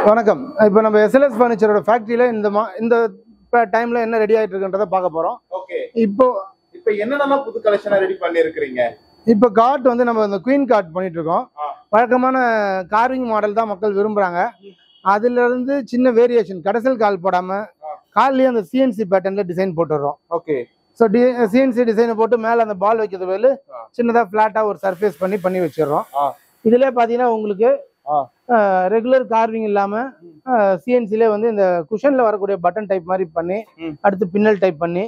வணக்கம். இப்போ நம்ம எஸ்எல்எஸ் ஃபர்னிச்சரோட ஃபேக்டரியில இந்த டைம்ல என்ன ரெடி ஆயிட்டு இருக்குன்றத பார்க்க போறோம். ஓகே. இப்போ என்னென்னலாம் புது கலெக்ஷனா ரெடி பண்ணி இருக்கீங்க? இப்போ காட் வந்து நம்ம இந்த குயின் காட் பண்ணிட்டு இருக்கோம். வழக்கமான கார்விங் மாடல் தான் மக்கள் விரும்புறாங்க. அதுல இருந்து சின்ன வேரியேஷன் கடைசல் கால் போடாம கால்லயே அந்த சிஎன்சி பேட்டர்ன்ல டிசைன் போட்டுறோம். ஓகே. ஸோ சிஎன்சி டிசைனை போட்டு மேல அந்த பால் வைக்கிறது வேலை சின்னதா பிளாட்டா ஒரு சர்ஃபேஸ் பண்ணி வச்சிடறோம். இதுல பாத்தீங்கன்னா உங்களுக்கு ரெகுலர் கார்விங் இல்லாம சிஎன்சிலே வந்து இந்த குஷன்ல வரக்கூடிய பட்டன் டைப் மாதிரி பண்ணி அடுத்து பின்னல் டைப் பண்ணி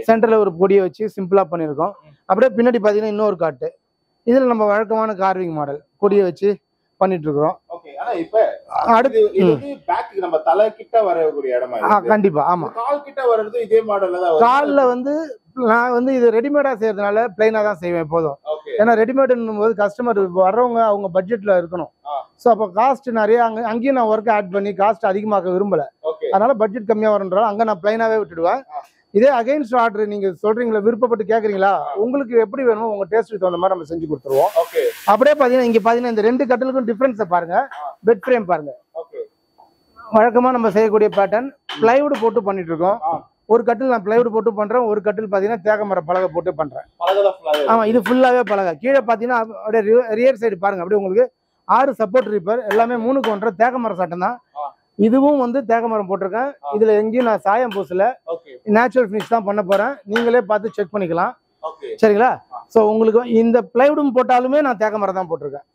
சென்டர்ல ஒரு பொடியை வச்சு சிம்பிளா பண்ணிருக்கோம். அப்படியே பின்னாடி பாத்தீங்கன்னா இன்னொரு காட்டு இதுல நம்ம வழக்கமான கார்விங் மாடல் கொடியை வச்சு பண்ணிட்டு இருக்கிறோம். அடுத்து பேக் நம்ம தலை கிட்ட வரக்கூடிய இடமா? கண்டிப்பா. ஆமா, கால் கிட்ட வர்றது இதே மாடல்ல தான். கால்ல வந்து நான் வந்து இது ரெடிமேடா செய்யறதுனால பிளைனா தான் செய்வேன் எப்போதும். ஏன்னா ரெடிமேடுன்னும் போது கஸ்டமர் வர்றவங்க அவங்க பட்ஜெட்ல இருக்கணும். ஸோ அப்போ காஸ்ட் நிறைய அங்கேயும் நான் ஒர்க் ஆட் பண்ணி காஸ்ட் அதிகமாக்க விரும்பல. அதனால பட்ஜெட் கம்மியா வரன்றாலும் அங்க நான் பிளைனாவே விட்டுடுவேன். இதே அகைன்ஸ்ட் ஆர்டர் நீங்க சொல்றீங்களா, விருப்பப்பட்டு கேக்குறீங்களா, உங்களுக்கு எப்படி வேணுமோ உங்க டேஸ்ட்டுக்கு தகுந்த மாதிரி நம்ம செஞ்சு கொடுத்துருவோம். அப்படியே பாத்தீங்கன்னா இங்க பாத்தீங்கன்னா இந்த ரெண்டு கட்டலுக்கும் டிஃபரன்ஸை பாருங்க. பெட் ஃப்ரேம் பாருங்க. வழக்கமா நம்ம செய்யக்கூடிய பேட்டர்ன் பிளைவுட் போட்டு பண்ணிட்டு இருக்கோம். ஒரு கட்டில் நான் பிளைவுட் போட்டு பண்றேன், ஒரு கட்டில் பாத்தீங்கன்னா தேக்கமர பலகை போட்டு பண்றேன். ஆமா, இது ஃபுல்லாவே பலகை. கீழே பாத்தீங்கன்னா அப்படியே ரியர் சைடு பாருங்க, அப்படியே உங்களுக்கு 6 சப்போர்ட் ரிப்பர் எல்லாமே 3க்கு 1 தேக்கமர சட்டம் தான். இதுவும் வந்து தேக்கமரம் போட்டிருக்கேன். இதுல எங்கேயும் நான் சாயம் பூசல, நேச்சுரல் ஃபினிஷ் தான் பண்ண போறேன். நீங்களே பார்த்து செக் பண்ணிக்கலாம். சரிங்களா? ஸோ உங்களுக்கு இந்த பிளைவுடும் போட்டாலுமே நான் தேக்கமரம் தான் போட்டிருக்கேன்.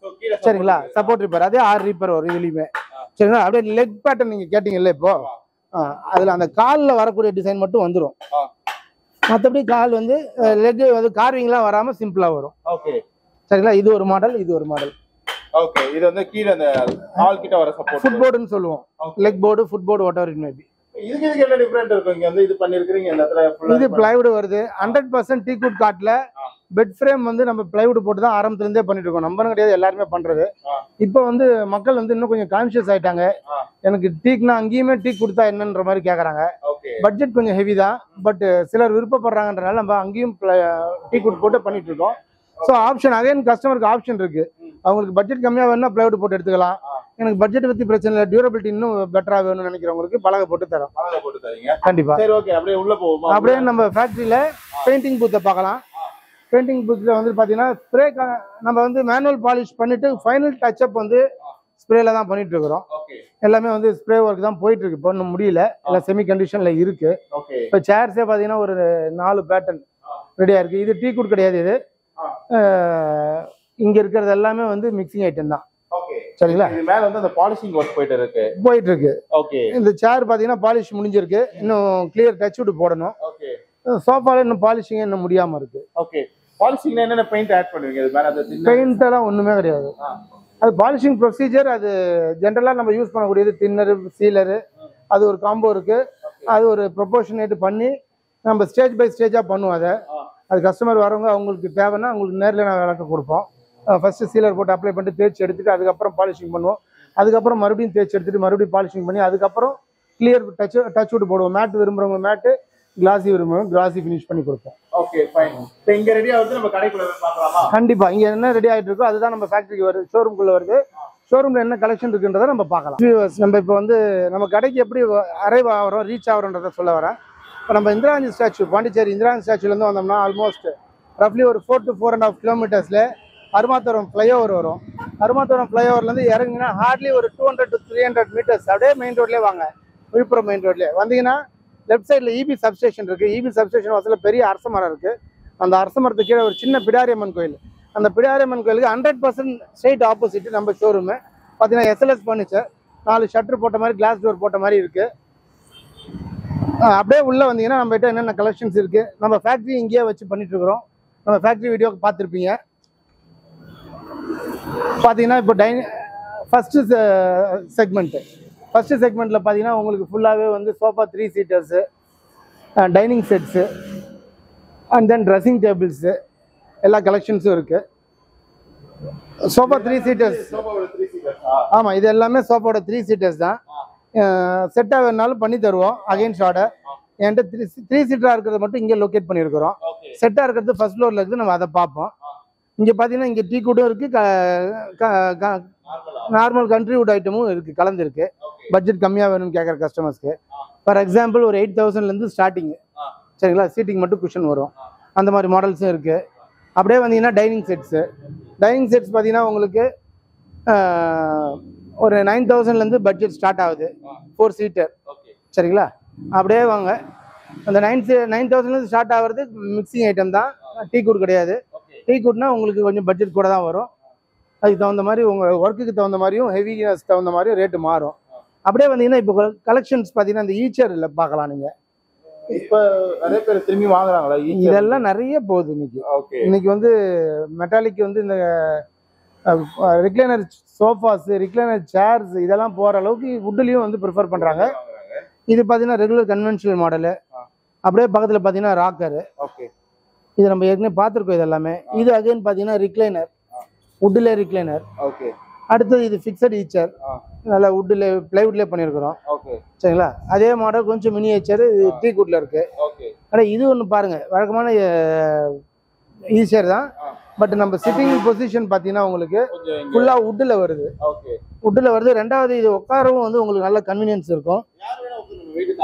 சரிங்களா? சப்போர்ட் ரிப்பர் அதே 6 ரிப்பர் வரும் இதுலயுமே. சரிங்களா? அப்படியே லெக் பேட்டர்ன் நீங்க கேட்டீங்கல்ல, இப்போ அதுல அந்த காலில் வரக்கூடிய டிசைன் மட்டும் வந்துடும். மற்றபடி கால் வந்து லெக் வந்து கார்விங்லாம் வராம சிம்பிளா வரும். சரிங்களா? இது ஒரு மாடல், இது ஒரு மாடல். ஓகே. இது வந்து கீழ அந்த கால் கிட்ட வர சப்போர்ட் ஃபுட் போர்டுன்னு சொல்லுவோம். Leg board, food board, what ever it may be. இதுக்கு என்ன டிஃபரண்ட் இருக்கு? இங்க வந்து இது பண்ணிருக்கீங்க, இந்த இடத்துல ஃபுல்லா இது பிளைவுட் வருது. 100% டீக்வுட் காட்ல பெட் ஃப்ரேம் வந்து நம்ம பிளைவுட் போட்டு தான் ஆரம்பத்துல இருந்தே பண்ணிட்டு இருக்கோம். நம்பரும் கிடையாது, எல்லாருமே பண்றது. இப்போ வந்து மக்கள் வந்து இன்னும் கொஞ்சம் கான்சியஸ் ஆயிட்டாங்க. எனக்கு டீக்னா அங்கேயுமே டீக் கொடுத்தா என்னன்ற மாதிரி கேக்குறாங்க. பட்ஜெட் கொஞ்சம் ஹெவி தான், பட் சிலர் விருப்பப்படுறாங்கன்றனால நம்ம அங்கேயும் டீக்வுட் போட்டு பண்ணிட்டு இருக்கோம். ஸோ ஆப்ஷன் அகைன் கஸ்டமருக்கு ஆப்ஷன் இருக்கு. அவங்களுக்கு பட்ஜெட் கம்மியா வேணும்னா பிளைவுட் போட்டு எடுத்துக்கலாம். எனக்கு பட்ஜெட் பத்தி பிரச்சனை இல்லை, டியூரபிலிட்டி இன்னும் பெட்டரா வேணும்னு நினைக்கிறவங்களுக்கு பலகை போட்டு தரோம். கண்டிப்பா. சரி, ஓகே. அப்படியே உள்ள போவோம். அப்படியே நம்ம ஃபேக்டரியில பெயிண்டிங் பூத்தை பார்க்கலாம். பெயிண்டிங் பூத்ல வந்து பாத்தீங்கன்னா ஸ்ப்ரே நம்ம வந்து மேனுவல் பாலிஷ் பண்ணிட்டு ஃபைனல் டச்சப் வந்து ஸ்ப்ரேல தான் பண்ணிட்டு இருக்கிறோம். எல்லாமே வந்து ஸ்ப்ரே ஒர்க் தான் போயிட்டு இருக்கு. இப்போ இன்னும் முடியல, எல்லாம் செமி கண்டிஷன்ல இருக்கு. இப்போ சேர்ஸே பாத்தீங்கன்னா ஒரு 4 பேட்டர்ன் ரெடியா இருக்கு. இது டீக்வுட் கிடையாது. இது இங்க இருக்கிறது எல்லாமே வந்து மிக்சிங் ஐட்டம் தான். சரிங்களா? இது மேல வந்து அந்த பாலிஷிங் ஒர்க் போயிட்டு இருக்கு. ஓகே. இந்த சேர் பாத்தீங்கன்னா பாலிஷ் முடிஞ்சிருக்கு, இன்னும் கிளியர் டச்வுட் போடணும். ஓகே. சோஃபால இன்னும் பாலிஷிங் இன்னும் முடியாம இருக்கு. ஓகே. பாலிஷிங்ல என்னென்ன பெயிண்ட் ஆட் பண்ணுவீங்க? இது மேல அந்த பெயிண்ட் எல்லாம் ஒண்ணுமே கிடையாது. அது பாலிஷிங் ப்ரொசீஜர். அது ஜென்ரலா நம்ம யூஸ் பண்ணக்கூடியது தின்னர், சீலர், அது ஒரு காம்போ இருக்கு. அது ஒரு ப்ரொபோர்ஷனேட் பண்ணி நம்ம ஸ்டேஜ் பை ஸ்டேஜா பண்ணுவோம். அது கஸ்டமர் வரவங்க அவங்களுக்கு தேவைன்னா அவங்களுக்கு நேரில் நான் விளக்க கொடுப்போம். ஃபர்ஸ்ட் சீலர் போட்டு அப்ளை பண்ணிட்டு தேய்ச்சி எடுத்துட்டு அதுக்கப்புறம் பாலிஷிங் பண்ணுவோம். அதுக்கப்புறம் மறுபடியும் தேய்ச்சி எடுத்துட்டு மறுபடியும் பாலிஷிங் பண்ணி அதுக்கப்புறம் கிளியர் டச்வுட் போடுவோம். மேட் விரும்புறவங்க மேட்டு, கிளாசி விரும்புறவங்க கிளாசி ஃபினிஷ் பண்ணி கொடுப்போம். Okay, fine. இப்போ இங்க ரெடி ஆகுது, நம்ம கடைக்குள்ள பார்க்கலாமா? கண்டிப்பா. இங்க என்ன ரெடி ஆயிட்டு இருக்கோ அதுதான் நம்ம ஃபேக்டரிக்கு வருது, ஷோரூம்குள்ள வருது. ஷோரூம்ல என்ன கலெக்ஷன் இருக்குன்றதை நம்ம பார்க்கலாம். நம்ம இப்போ வந்து நம்ம கடைக்கு எப்படி அரைவ் ஆகிறோம், ரீச் ஆகிறோன்றதை சொல்ல வரேன். இப்போ நம்ம இந்திராஜி ஸ்டாச்சு, பாண்டிச்சேரி இந்திராஜி ஸ்டாச்சுலேருந்து வந்தோம்னா ஆல்மோஸ்ட் ரஃப்லி ஒரு 4 to 4.5 கிலோமீட்டர்ஸில் அருமாத்தோரம் ஃப்ளைஓவர் வரும். அருமாத்தோரம் ஃப்ளைஓவர்லேருந்து இறங்கினா ஹார்ட்லி ஒரு 200 to 300 மீட்டர்ஸ் அப்படியே மெயின் ரோட்லேயே வாங்க. விழுப்புரம் மெயின் ரோட்லேயே வந்தீங்கன்னா லெஃப்ட் சைடில் இபி சப்ஸ்டேஷன் இருக்குது. இபி சப்ஸ்டேஷன் வசதியில் பெரிய அரச மரம் இருக்குது. அந்த அரச மரத்துக்கு கீழே ஒரு சின்ன பிடாரியம்மன் கோயில். அந்த பிடாரியம்மன் கோயிலுக்கு 100% ஸ்ட்ரெயிட் ஆப்போசிட் நம்ம ஷோரூமு. பார்த்தீங்கன்னா எஸ்எல்எஸ் ஃபர்னிச்சர் 4 ஷட்டர் போட்ட மாதிரி, கிளாஸ் டோர் போட்ட மாதிரி இருக்குது. அப்படியே உள்ளே வந்தீங்கன்னா நம்ம கிட்ட என்னென்ன கலெக்ஷன்ஸ் இருக்குது. நம்ம ஃபேக்ட்ரி இங்கேயே வச்சு பண்ணிட்டு இருக்கிறோம். நம்ம ஃபேக்ட்ரி வீடியோ பார்த்துருப்பீங்க. பார்த்தீங்கன்னா இப்போ ஃபர்ஸ்ட் செக்மெண்ட்டில் பார்த்தீங்கன்னா உங்களுக்கு ஃபுல்லாகவே வந்து sofa 3 seaters, dining sets, and then dressing tables எல்லா கலெக்ஷன்ஸும் இருக்குது. Sofa 3 seaters. ஆமாம், இது எல்லாமே சோஃபாவோட 3 சீட்டர்ஸ் தான். செட்டாக வேணாலும் பண்ணி தருவோம் அகைன்ஸ்ட் ஆர்டர். என்கிட்ட 3 சீட்டராக இருக்கிறத மட்டும் இங்கே லொக்கேட் பண்ணியிருக்கிறோம். செட்டாக இருக்கிறது ஃபர்ஸ்ட் ஃப்ளோரில் இருக்குது, நம்ம அதை பார்ப்போம். இங்கே பார்த்தீங்கன்னா இங்கே டீ கூடும் இருக்குது, நார்மல் கண்ட்ரி வுட் ஐட்டமும் இருக்குது, கலந்துருக்கு. பட்ஜெட் கம்மியாக வேணும்னு கேட்குற கஸ்டமர்ஸ்க்கு. ஃபார் எக்ஸாம்பிள் ஒரு 8,000லேருந்து ஸ்டார்டிங், சரிங்களா? சீட்டிங் மட்டும் குஷன் வரும், அந்த மாதிரி மாடல்ஸும் இருக்குது. அப்படியே வந்தீங்கன்னா டைனிங் செட்ஸ் பார்த்தீங்கன்னா உங்களுக்கு ஒரு 9,000லேருந்து பட்ஜெட் ஸ்டார்ட் ஆகுது, 4 சீட்டர், சரிங்களா? அப்படியே வாங்க. அந்த 9,000லேருந்து ஸ்டார்ட் ஆகிறது மிக்சிங் ஐட்டம் தான், டீ குட் கிடையாது. டீ குட்னா உங்களுக்கு கொஞ்சம் பட்ஜெட் கூட தான் வரும். அதுக்கு தகுந்த மாதிரி உங்கள் ஒர்க்குக்கு தகுந்த மாதிரியும் ஹெவினஸ் தகுந்த மாதிரியும் ரேட்டு மாறும். அப்படியே வந்தீங்கன்னா இப்போ கலெக்ஷன்ஸ் பார்த்தீங்கன்னா இந்த ஈச்சரில் பார்க்கலாம் நீங்கள். இப்போ நிறைய பேர் திரும்பி வாங்குறாங்களா? இதெல்லாம் நிறைய போகுது இன்னைக்கு. இன்னைக்கு வந்து மெட்டாலிக் வந்து இந்த ரிக்ளைனர் சோஃபாஸ், ரிக்ளைனர் சேர்ஸ் இதெல்லாம் போகிற அளவுக்கு வுட்லேயும் வந்து ப்ரிஃபர் பண்ணுறாங்க. இது பார்த்தீங்கன்னா ரெகுலர் கன்வென்ஷனல் மாடலு. அப்படியே பக்கத்தில் பார்த்தீங்கன்னா ராக்கரு. இது நம்ம ஏற்கனவே பார்த்துருக்கோம் இது எல்லாமே. இது அகைன் பார்த்தீங்கன்னா ரிக்ளைனர், வுட்டில் ரிக்ளைனர். அடுத்தது இது ஃபிக்ஸட் ஈச்சர், நல்லா வுட்டில் பிளைவுட்லேயே பண்ணியிருக்கிறோம், சரிங்களா? அதே மாடல் கொஞ்சம் மினியேச்சர், இது டீ குட்ல இருக்கு. ஆனால் இது ஒன்று பாருங்க, வழக்கமான ஈச்சர் தான், பட் நம்ம சிட்டிங் பொசிஷன் பார்த்தீங்கன்னா உங்களுக்கு ஃபுல்லாக வுட்டில் வருது. ரெண்டாவது இது உட்காரவும் வந்து உங்களுக்கு நல்ல கன்வீனியன்ஸ் இருக்கும்.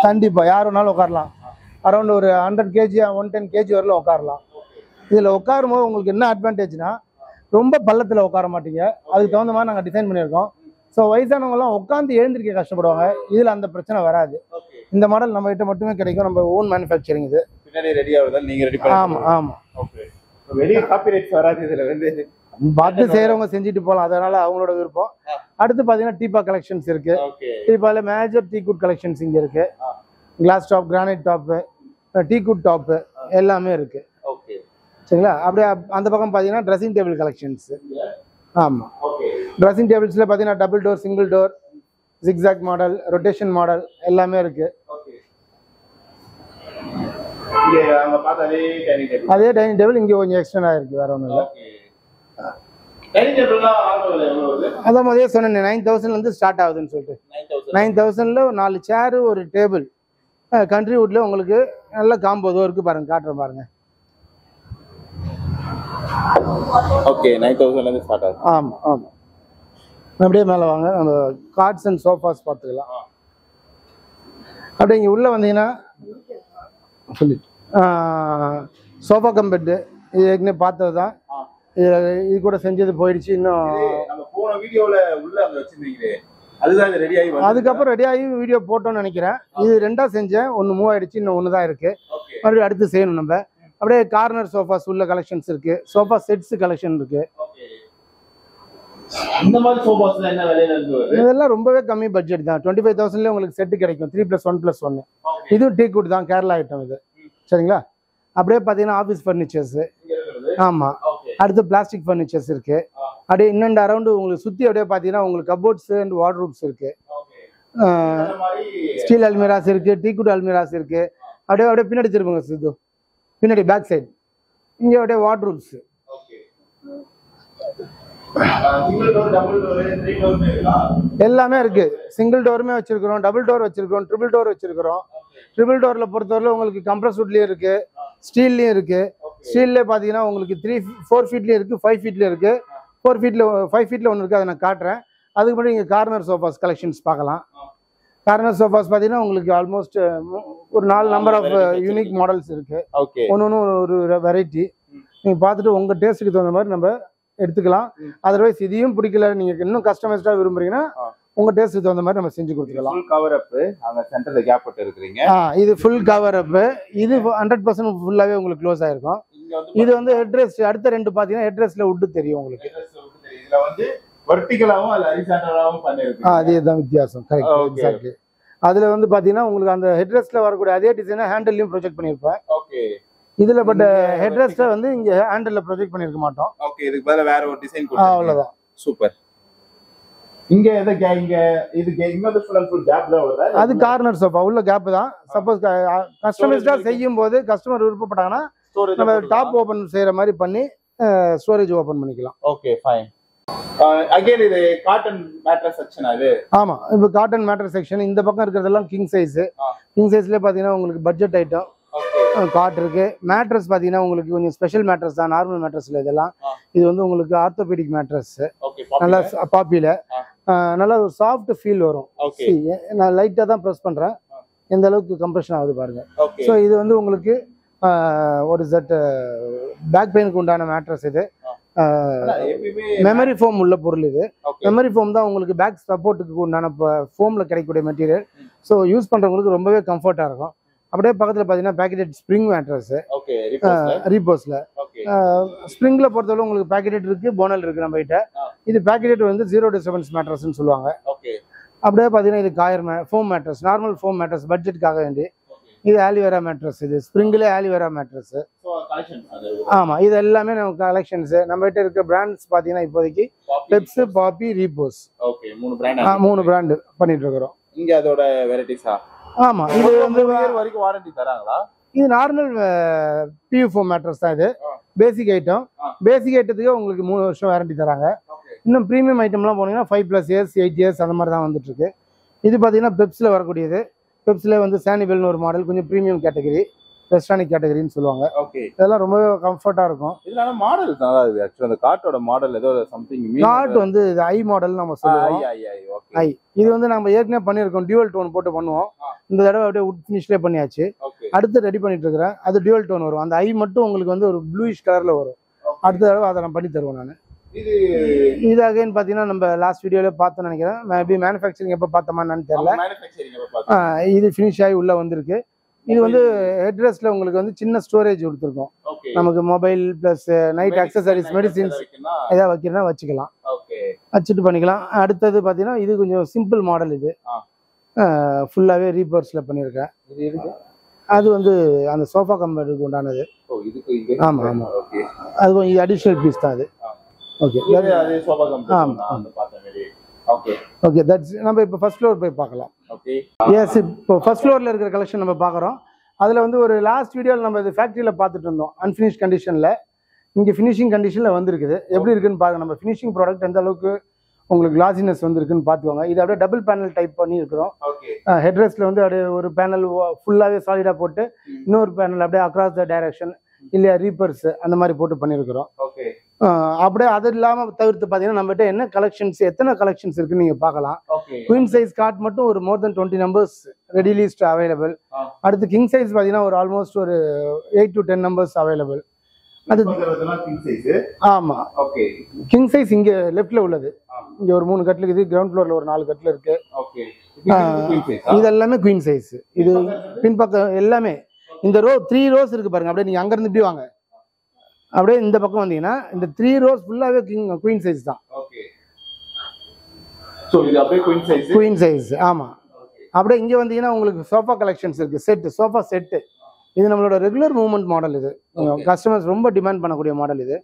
கண்டிப்பாக யார் வேணாலும் உட்காரலாம். அரௌண்ட் ஒரு 100 kg 110 kg வரலாம் உட்காரலாம். இதில் உட்காரும் போது உங்களுக்கு என்ன அட்வான்டேஜ்னா, ரொம்ப பள்ளத்தில் உட்கார மாட்டீங்க. அதுக்கு தகுந்த மாதிரி நாங்கள் டிசைன் பண்ணியிருக்கோம். ஸோ வயசானவங்கலாம் உட்காந்து எழுந்திருக்க கஷ்டப்படுவாங்க, இதில் அந்த பிரச்சனை வராது. இந்த மாடல் நம்ம கிட்ட மட்டுமே கிடைக்கும், நம்ம ஓன் மேனுஃபேக்சரிங். இது பின்னாடி ரெடி ஆகுதா நீங்க ரெடி பண்ணி? ஆமாம். வெளிய காப்பிரைட்ஸ் வராது, இதுல வந்து பார்த்து செய்யறவங்க செஞ்சுட்டு போகலாம், அதனால அவங்களோட விருப்பம். அடுத்து பார்த்தீங்கன்னா டீபா கலெக்ஷன்ஸ் இருக்கு. டீபால மேஜர் டீ குட் கலெக்ஷன்ஸ் இங்கே இருக்கு. Class top, granite top, tea good top எல்லாமே இருக்கு, சரிங்களா? அப்படியே அந்த பக்கம் பார்த்தீங்கன்னா ட்ரெஸ்ஸிங் டேபிள் கலெக்ஷன்ஸ். ஆமாம், ட்ரெஸ்ஸிங் டேபிள்ஸில் பார்த்தீங்கன்னா double door, single door, zigzag model, rotation model எல்லாமே இருக்கு. அதே டைனிங் டேபிள் இங்கே கொஞ்சம் எக்ஸ்டெண்ட் ஆயிருக்கு, வேற ஒன்றும் இல்லை. அதான் மாதிரியே சொன்னேன், 9,000லேருந்து ஸ்டார்ட் ஆகுதுன்னு சொல்லிட்டு. 9,000ல 4 சேரு, ஒரு டேபிள், கண்ட்ரி வுட்ல உங்களுக்கு நல்ல காம்போ இருக்கு பாருங்க, காட்டுறேன் பாருங்க. 9,000லேருந்து ஸ்டார்ட் ஆகுது. ஆமாம். அப்படியே மேலே வாங்க, நம்ம கார்ட்ஸ் அண்ட் சோஃபாஸ் பார்த்துக்கலாம். அப்படியே இங்கே உள்ளே வந்தீங்கன்னா சொல்லிட்டு சோஃபா கம் பெட்டு, இது ஏற்கனவே பார்த்தது தான். இது கூட செஞ்சது போயிடுச்சு. இன்னும் அதுக்கப்புறம் ரெடி ஆகி வீடியோ போட்டோம்னு நினைக்கிறேன். இது 2ஆ செஞ்சேன், ஒன்று மூவ் ஆயிடுச்சு, இன்னும் ஒன்று தான் இருக்கு. மறுபடியும் அடுத்து செய்யணும் நம்ம. அப்படியே கார்னர் சோஃபாஸ் உள்ள கலெக்ஷன்ஸ் இருக்கு, சோஃபா செட்ஸ் கலெக்ஷன் இருக்கு. இதெல்லாம் ரொம்பவே கம்மி பட்ஜெட் தான், 25,000ல உங்களுக்கு செட்டு கிடைக்கும், 3+1+1. இதுவும் டீ குட் தான், கேரளா ஐட்டம் இது, சரிங்களா? அப்படியே பார்த்தீங்கன்னா ஆஃபீஸ் ஃபர்னிச்சர்ஸ். ஆமாம். அடுத்து பிளாஸ்டிக் ஃபர்னிச்சர்ஸ் இருக்கு. அப்படியே இன்னண்ட் அரௌண்டு உங்களுக்கு சுற்றி அப்படியே பார்த்தீங்கன்னா உங்களுக்கு கபோர்ட்ஸ் அண்ட் வார்ட்ரூப்ஸ் இருக்கு. ஸ்டீல் அல்மிராஸ் இருக்கு, டீ குட் அல்மிராஸ் இருக்கு. அப்படியே பின்னாடி திரும்புங்க சித்து, பின்னாடி பேக் சைடு இங்கே அப்படியே வார்ட்ரூப்ஸ் எல்லாமே இருக்கு. சிங்கிள் டோருமே வச்சிருக்கிறோம், டபுள் டோர் வச்சிருக்கிறோம், ட்ரிபிள் டோர் வச்சிருக்கிறோம். ட்ரிபிள் டோர்ல பொறுத்தவரை உங்களுக்கு கம்ப்ரஸ் வுட்லயும் இருக்கு, ஸ்டீல்லையும் இருக்கு. ஸ்டீல்ல பாத்தீங்கன்னா உங்களுக்கு 4 ஃபீட்லயும் இருக்கு, 5 ஃபீட்லயும் இருக்கு. 5 ஃபீட்ல ஒன்று இருக்கு, அதை நான் காட்டுறேன். அதுக்கு முன்னாடி இங்கே கார்னர் சோஃபாஸ் கலெக்ஷன்ஸ் பார்க்கலாம். கார்னர் சோஃபாஸ் பார்த்தீங்கன்னா உங்களுக்கு ஆல்மோஸ்ட் ஒரு 4 நம்பர் ஆஃப் யூனிக் மாடல்ஸ் இருக்கு. ஒன்று ஒரு வெரைட்டி. நீங்கள் பார்த்துட்டு உங்கள் டேஸ்ட்டுக்கு தகுந்த மாதிரி நம்ம எடுத்துக்கலாம். அதர்வைஸ் இதையும் பிடிக்கல, நீங்கள் இன்னும் கஸ்டமைஸ்டாக விரும்புறீங்கன்னா உங்கள் டேஸ்ட்டுக்கு தகுந்த மாதிரி நம்ம செஞ்சு கொடுத்துக்கலாம். ஃபுல் கவர் அப், அங்கே சென்டரில் கேப் போட்டு இருக்கிறீங்க. இது ஃபுல் கவர் அப். இது 100% ஃபுல்லாகவே உங்களுக்கு க்ளோஸ் ஆயிருக்கும். இது வந்து ஹெட்ரெஸ்ட். அடுத்த 2 பார்த்தீங்கன்னா ஹெட்ரெஸ்ட்ல வுட் தெரியும் உங்களுக்கு. இதில் வந்து வெர்டிகலாவும் அல்ல ஹரிசாண்டலாவும் பண்ணிருக்கு. அதேதான் வித்தியாசம். Correct, exactly. அதுல வந்து பாத்தீங்கன்னா உங்களுக்கு அந்த ஹெட்ரெஸ்ட்ல வரக்கூடிய அதே டிசைனை ஹேண்டல்லையும் ப்ரொஜெக்ட் பண்ணிருப்பேன். ஓகே. இதுல பட் ஹெட்ரெஸ்ட்ல வந்து இங்க ஹேண்டல்ல ப்ரொஜெக்ட் பண்ணிருக்க மாட்டோம். ஓகே. இதுக்கு பதிலா வேற ஒரு டிசைன் கொடுத்தீங்க. அவ்வளவுதான். சூப்பர். இங்க இங்க ஃபுல் கேப் தான் வருதா? அது கார்னர் சோஃபா உள்ள கேப் தான். சப்போஸ் கஸ்டமைஸ்டா செய்யும் போது கஸ்டமர் விருப்பப்பட்டாங்கன்னா நம்ம டாப் ஓபன் செய்யற மாதிரி பண்ணி ஸ்டோரேஜ் ஓபன் பண்ணிக்கலாம். Okay, fine. அகைன் இது காட்டன் மேட்ரஸ் செக்ஷன். அது ஆமா, இப்போ காட்டன் மேட்ரஸ் செக்ஷன். இந்த பக்கம் இருக்கிறதெல்லாம் கிங் சைஸ். கிங் சைஸ்ல பாத்தீங்கன்னா உங்களுக்கு பட்ஜெட் ஐட்டம் காட் இருக்கு. மேட்ரஸ் பாத்தீங்கன்னா உங்களுக்கு கொஞ்சம் ஸ்பெஷல் மேட்ரஸ் தான், நார்மல் மேட்ரஸ்ல இதெல்லாம். இது வந்து உங்களுக்கு ஆர்த்தோபெடிக் மேட்ரஸ், நல்லா பாப்பில. நல்லா ஒரு சாஃப்ட் ஃபீல் வரும். ஓகே நான் லைட்டாக தான் ப்ரெஸ் பண்ணுறேன், எந்த அளவுக்கு கம்ப்ரெஷன் ஆகுது பாருங்க. ஓகே ஸோ இது வந்து உங்களுக்கு ஒரு செட் பேக் பெயினுக்கு உண்டான மேட்ரஸ். இது எப்பயுமே மெமரி ஃபோம் உள்ள பொருள். இது ஓகே மெமரி ஃபோம் தான் உங்களுக்கு பேக் சப்போர்ட்டுக்கு உண்டான ஃபோமில் கிடைக்கக்கூடிய மெட்டீரியல். ஸோ யூஸ் பண்ணுறவங்களுக்கு ரொம்பவே கம்ஃபர்ட்டாக இருக்கும். அப்படியே பக்கத்தில் பார்த்தீங்கன்னா பேக்கெட் ஸ்ப்ரிங் மேட்ரஸ் ஓகே ரீபோஸில். ஓகே ஸ்ப்ரிங்கில் பொறுத்தவரை உங்களுக்கு பேக்கெட் இருக்குது, போனல் இருக்குது நம்ம கிட்ட. இது பேக்கெட் வந்து 0 டிஸ்டர்பன்ஸ் மேட்ரஸ்ன்னு சொல்லுவாங்க. ஓகே அப்படியே பார்த்தீங்கன்னா இது coir foam mattress, normal foam mattress பட்ஜெட்டுக்காக வேண்டி. இது ஆலிவேரா மேட்ரஸ், இது ஸ்ப்ரிங்கில் ஆலிவேரா மேட்ரஸ். சோ கலெக்ஷன் அது ஆமாம், இது எல்லாமே நம்ம கலெக்ஷன்ஸு. நம்ம கிட்ட இருக்க பிராண்ட்ஸ் பார்த்தீங்கன்னா இப்போதைக்கு பெப்ஸ், பாப்பி, ரீபோஸ். ஓகே 3 பிராண்ட் 3 பிராண்டு பண்ணிட்டு இருக்கிறோம். இங்க அதோட வெரைட்டிஸா? ஆமாம், இது வந்து இயர் வரைக்கும் வாரண்டி தராங்களா? இது நார்மல் PU ஃபோம் மேட்ரஸ் தான். இது பேசிக் ஐட்டம். பேசிக் ஐட்டத்துக்கு உங்களுக்கு 3 வருஷம் வாரண்டி தராங்க. இன்னும் ப்ரீமியம் ஐட்டம்லாம் போனீங்கன்னா 5+ இயர்ஸ் 8 இயர்ஸ் அந்த மாதிரி தான் வந்துட்டு இருக்கு. இது பார்த்தீங்கன்னா பெப்ஸில் வரக்கூடியது. பெப்ஸில் வந்து சானிவெல்னு ஒரு மாடல், கொஞ்சம் ப்ரீமியம் கேட்டகரி, ரெஸ்டானிக் கேட்டகரின்னு சொல்லுவாங்க. ஓகே இதெல்லாம் ரொம்ப கம்ஃபர்ட்டாக இருக்கும். இதனால மாடல் நல்லா இருக்கு. ஆக்சுவலா அந்த காட்டோட மாடல் ஏதோ சம்திங் காட் வந்து இது ஐ மாடல் நம்ம சொல்லுவோம். ஐ இது வந்து நம்ம ஏற்கனவே பண்ணியிருக்கோம், டியூவல் டோன் போட்டு பண்ணுவோம். இந்த தடவை அப்படியே உட் ஃபினிஷ்லேயே பண்ணியாச்சு. அடுத்து ரெடி பண்ணிட்டு இருக்கிறேன். அது டியூவல் டோன் வரும். அந்த ஐ மட்டும் உங்களுக்கு வந்து ஒரு ப்ளூயிஷ் கலர்ல வரும். அடுத்த தடவை அதை நான் பண்ணி தருவேன் நான். இது அகைன் பார்த்தீங்கன்னா நம்ம லாஸ்ட் வீடியோவில் பார்த்தோம்னு நினைக்கிறேன். மேபி மேனுஃபேக்சரிங் எப்போ பார்த்தோமான்னு தெரியல. இது ஃபினிஷ் ஆகி உள்ள வந்திருக்கு. இது வந்து ஹெட்ரெஸ்ட்ல உங்களுக்கு வந்து சின்ன ஸ்டோரேஜ் கொடுத்துருக்கோம். நமக்கு mobile plus night accessories, medicines ஏதாவது வைக்கிறதா வச்சுக்கலாம், வச்சுட்டு பண்ணிக்கலாம். அடுத்தது பார்த்தீங்கன்னா இது கொஞ்சம் சிம்பிள் மாடல். இது ஃபுல்லாகவே ரீபோர்ஸில் பண்ணியிருக்கேன். அது வந்து அந்த சோஃபா கம்பெனிக்கு உண்டானது. ஆமாம் ஆமாம், அது கொஞ்சம் அடிஷ்னல் பீஸ் தான் அது. Okay okay that's. நம்ம இப்போ ஃபர்ஸ்ட் ஃப்ளோர் போய் பார்க்கலாம். எஸ், இப்போ ஃபர்ஸ்ட் ஃப்ளோரில் இருக்கிற கலெக்ஷன் நம்ம பார்க்குறோம். அதில் வந்து ஒரு லாஸ்ட் வீடியோவில் நம்ம இது ஃபேக்ட்ரியில் பார்த்துட்டு இருந்தோம் அன்ஃபினிஷ் கண்டிஷனில். இங்கே ஃபினிஷிங் கண்டிஷனில் வந்துருக்குது. எப்படி இருக்குன்னு பாருங்க. நம்ம ஃபினிஷிங் ப்ராடக்ட் எந்த அளவுக்கு உங்களுக்கு கிளாசினஸ் வந்துருக்குன்னு பார்த்துக்கோங்க. இது அப்படியே டபுள் பேனல் டைப் பண்ணி இருக்கிறோம். ஹெட்ரெஸ்ட்டில் வந்து அப்படியே ஒரு பேனல் ஃபுல்லாகவே சாலிடாக போட்டு, இன்னொரு பேனல் அப்படியே அக்ராஸ் த டைரக்ஷன் இல்லையா ரீப்பர்ஸ் அந்த மாதிரி போட்டு பண்ணியிருக்கிறோம். அப்படியே அது இல்லாமல் தவிர்த்து பார்த்தீங்கன்னா நம்மகிட்ட என்ன கலெக்ஷன்ஸ், எத்தனை கலெக்ஷன்ஸ் இருக்குன்னு நீங்கள் பார்க்கலாம். குயின் சைஸ் காட் மட்டும் ஒரு மோர் தென் 20 நம்பர்ஸ் ரெடி லிஸ்ட் அவைலபிள். அடுத்து கிங் சைஸ் பார்த்தீங்கன்னா ஒரு ஆல்மோஸ்ட் ஒரு 8 to 10 நம்பர்ஸ் அவைலபிள். அது ஆமாம், கிங் சைஸ் இங்கே லெஃப்ட்ல உள்ளது. இங்கே ஒரு 3 கட்டில் இருக்குது, கிரவுண்ட் ஃப்ளோரில் ஒரு 4 கட்டில் இருக்கு. இது எல்லாமே குயின் சைஸ். இது பின்பக்கம் எல்லாமே இந்த 3 ரோஸ் இருக்கு பாருங்க. அப்படியே நீங்க அங்கிருந்து இப்படி வாங்க, அப்படியே இந்த பக்கம் வந்தீங்கன்னா இந்த 3 ரோஸ் ஃபுல்லாவே குயின் சைஸ் தான். குயின் சைஸ் ஆமா. அப்படியே இங்க வந்தீங்கன்னா உங்களுக்கு சோஃபா கலெக்ஷன்ஸ் இருக்கு. Sofa set. இது நம்மளோட ரெகுலர் மூவ்மெண்ட் மாடல். இது கஸ்டமர்ஸ் ரொம்ப டிமாண்ட் பண்ணக்கூடிய மாடல். இது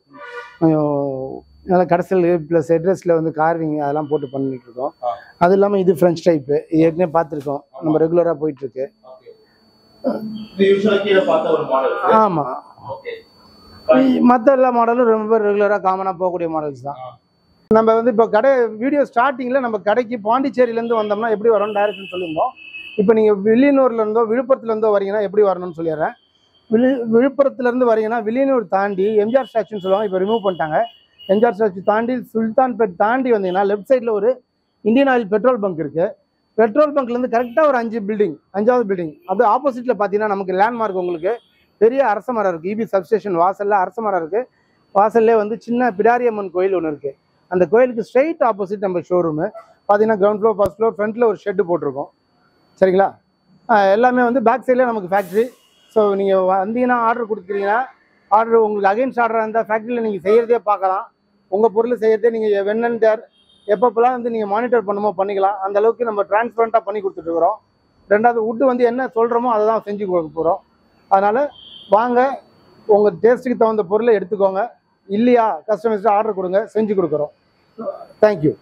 நல்லா கடைசியில் ப்ளஸ் ஹெட்ரெஸ்ட்ல வந்து கார்விங் அதெல்லாம் போட்டு பண்ணிட்டு இருக்கோம். அது இல்லாமல் இது ஃப்ரெஞ்ச் டைப்பு, இது ஏற்கனவே பார்த்துருக்கோம், நம்ம ரெகுலராக போயிட்டு இருக்கு. ஆமா, மற்ற எல்லா மாடலும் ரொம்ப ரெகுலராக காமனாக போகக்கூடிய மாடல்ஸ் தான். நம்ம வந்து இப்போ கடை வீடியோ ஸ்டார்டிங்கில் நம்ம கடைக்கு பாண்டிச்சேரியிலேருந்து வந்தோம்னா எப்படி வரணும்னு டைரக்ஷன் சொல்லியிருந்தோம். இப்போ நீங்கள் வில்லியனூர்லேருந்தோ விழுப்புரத்துலேருந்தோ வரீங்கன்னா எப்படி வரணும்னு சொல்லிடுறேன். விழுப்புரத்துலேருந்து வரீங்கன்னா வில்லியனூர் தாண்டி எம்ஜிஆர் ஸ்டாச்சுன்னு சொல்லுவாங்க, இப்போ ரிமூவ் பண்ணிட்டாங்க. எம்ஜிஆர் ஸ்டாச்சு தாண்டி சுல்தான்பேட் தாண்டி வந்தீங்கன்னா லெஃப்ட் சைடில் ஒரு இந்தியன் ஆயில் பெட்ரோல் பங்க் இருக்குது. பெட்ரோல் பங்க்லேருந்து கரெக்டாக ஒரு 5வது பில்டிங் அப்படியே ஆப்போசிட்டில் பார்த்தீங்கன்னா நமக்கு லேண்ட்மார்க் உங்களுக்கு பெரிய அரச மரம் இருக்குது. இபி சப்ஸ்டேஷன் வாசலில் அரச மரம் இருக்குது. வாசல்லே வந்து சின்ன பிடாரியம்மன் கோயில் ஒன்று இருக்குது. அந்த கோயிலுக்கு ஸ்ட்ரைட் ஆப்போசிட் நம்ம ஷோரூமு பார்த்தீங்கன்னா கிரவுண்ட் ஃப்ளோர், ஃபர்ஸ்ட் ஃப்ளோர், ஃப்ரண்ட்டில் ஒரு ஷெட்டு போட்டிருக்கோம். சரிங்களா? எல்லாமே வந்து பேக் சைடில் நமக்கு ஃபேக்ட்ரி. ஸோ நீங்கள் வந்தீங்கன்னா ஆர்டர் கொடுத்துக்கிறீங்கன்னா ஆர்டர் உங்களுக்கு அகைன்ஸ்ட் ஆர்டராக இருந்தால் ஃபேக்ட்ரியில் நீங்கள் செய்கிறதே பார்க்கலாம். உங்கள் பொருள் செய்யறதே நீங்கள் வென் தேர் எப்பப்பெல்லாம் வந்து நீங்கள் மானிட்டர் பண்ணுமோ பண்ணிக்கலாம். அந்த அளவுக்கு நம்ம டிரான்ஸ்பரண்ட்டாக பண்ணி கொடுத்துட்ருக்குறோம். ரெண்டாவது வுட்டு வந்து என்ன சொல்கிறோமோ அதை தான் செஞ்சு கொடுக்க போகிறோம். அதனால் வாங்க, உங்கள் டேஸ்ட்டுக்கு தகுந்த பொருளை எடுத்துக்கோங்க. இல்லையா கஸ்டமர்ஸ்ட்டு ஆர்டர் கொடுங்க, செஞ்சு கொடுக்குறோம். தேங்க்யூ.